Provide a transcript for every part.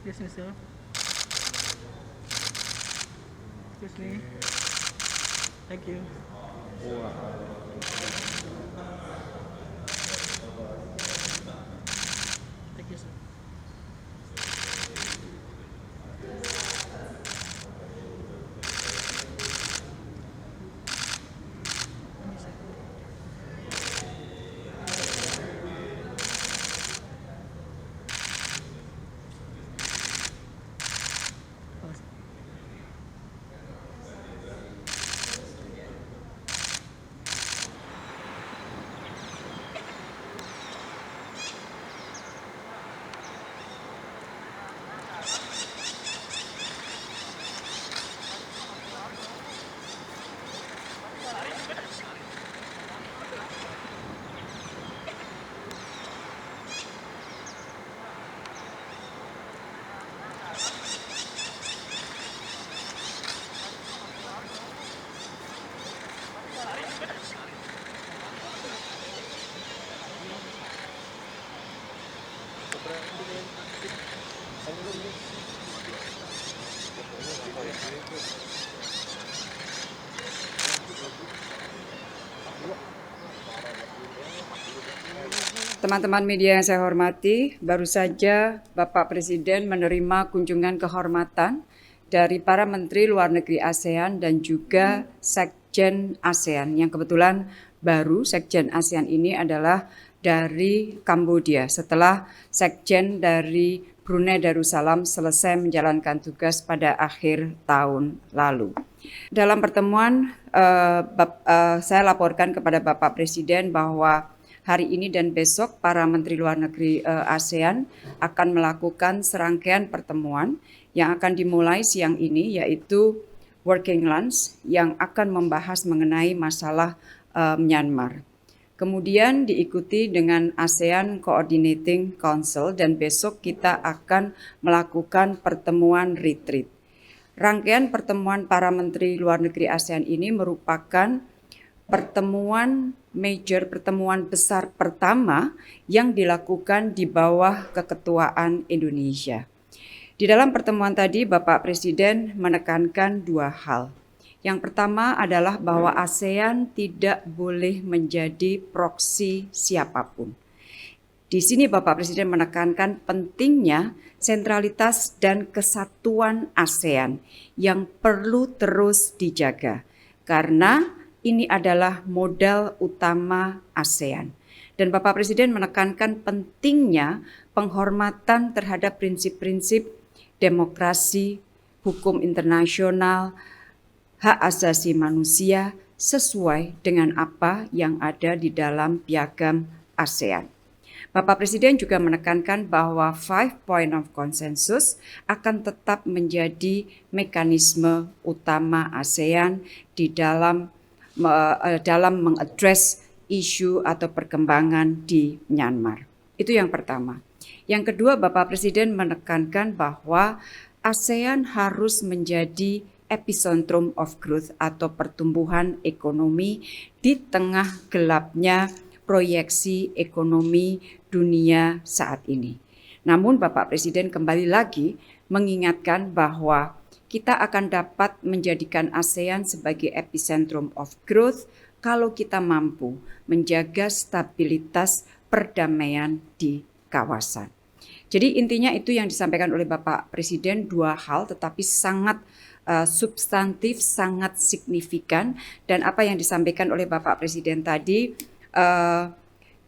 Yes, Mister. Excuse me. Thank you. Thank you, sir. Oh, Teman-teman media yang saya hormati, baru saja Bapak Presiden menerima kunjungan kehormatan dari para Menteri Luar Negeri ASEAN dan juga Sekjen ASEAN, yang kebetulan baru Sekjen ASEAN ini adalah dari Kamboja setelah Sekjen dari Brunei Darussalam selesai menjalankan tugas pada akhir tahun lalu. Dalam pertemuan saya laporkan kepada Bapak Presiden bahwa hari ini dan besok para Menteri Luar Negeri ASEAN akan melakukan serangkaian pertemuan yang akan dimulai siang ini, yaitu Working Lunch yang akan membahas mengenai masalah Myanmar. Kemudian diikuti dengan ASEAN Coordinating Council dan besok kita akan melakukan pertemuan retreat. Rangkaian pertemuan para Menteri Luar Negeri ASEAN ini merupakan pertemuan besar pertama yang dilakukan di bawah keketuaan Indonesia. Di dalam pertemuan tadi, Bapak Presiden menekankan dua hal. Yang pertama adalah bahwa ASEAN tidak boleh menjadi proksi siapapun. Di sini Bapak Presiden menekankan pentingnya sentralitas dan kesatuan ASEAN yang perlu terus dijaga, karena ini adalah modal utama ASEAN. Dan Bapak Presiden menekankan pentingnya penghormatan terhadap prinsip-prinsip demokrasi, hukum internasional, hak asasi manusia sesuai dengan apa yang ada di dalam piagam ASEAN. Bapak Presiden juga menekankan bahwa 5 Point of Consensus akan tetap menjadi mekanisme utama ASEAN di dalam mengadres isu atau perkembangan di Myanmar. Itu yang pertama. Yang kedua, Bapak Presiden menekankan bahwa ASEAN harus menjadi epicentrum of growth atau pertumbuhan ekonomi di tengah gelapnya proyeksi ekonomi dunia saat ini. Namun Bapak Presiden kembali lagi mengingatkan bahwa kita akan dapat menjadikan ASEAN sebagai epicentrum of growth kalau kita mampu menjaga stabilitas perdamaian di kawasan. Jadi intinya itu yang disampaikan oleh Bapak Presiden, dua hal tetapi sangat substantif, sangat signifikan, dan apa yang disampaikan oleh Bapak Presiden tadi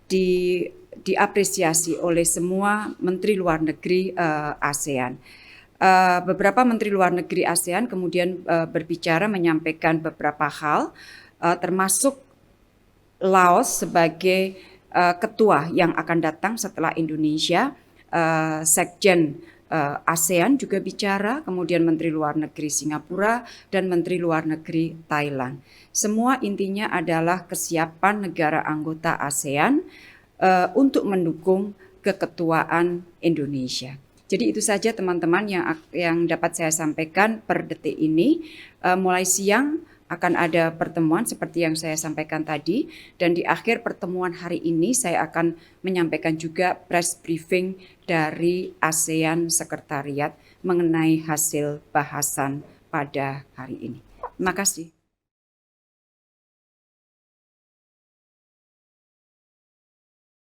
diapresiasi oleh semua Menteri Luar Negeri ASEAN. Beberapa Menteri Luar Negeri ASEAN kemudian berbicara menyampaikan beberapa hal, termasuk Laos sebagai ketua yang akan datang setelah Indonesia. Sekjen ASEAN juga bicara, kemudian Menteri Luar Negeri Singapura dan Menteri Luar Negeri Thailand. Semua intinya adalah kesiapan negara anggota ASEAN untuk mendukung keketuaan Indonesia. Jadi itu saja teman-teman yang dapat saya sampaikan per detik ini. Mulai siang akan ada pertemuan seperti yang saya sampaikan tadi, dan di akhir pertemuan hari ini saya akan menyampaikan juga press briefing dari ASEAN Sekretariat mengenai hasil bahasan pada hari ini. Terima kasih.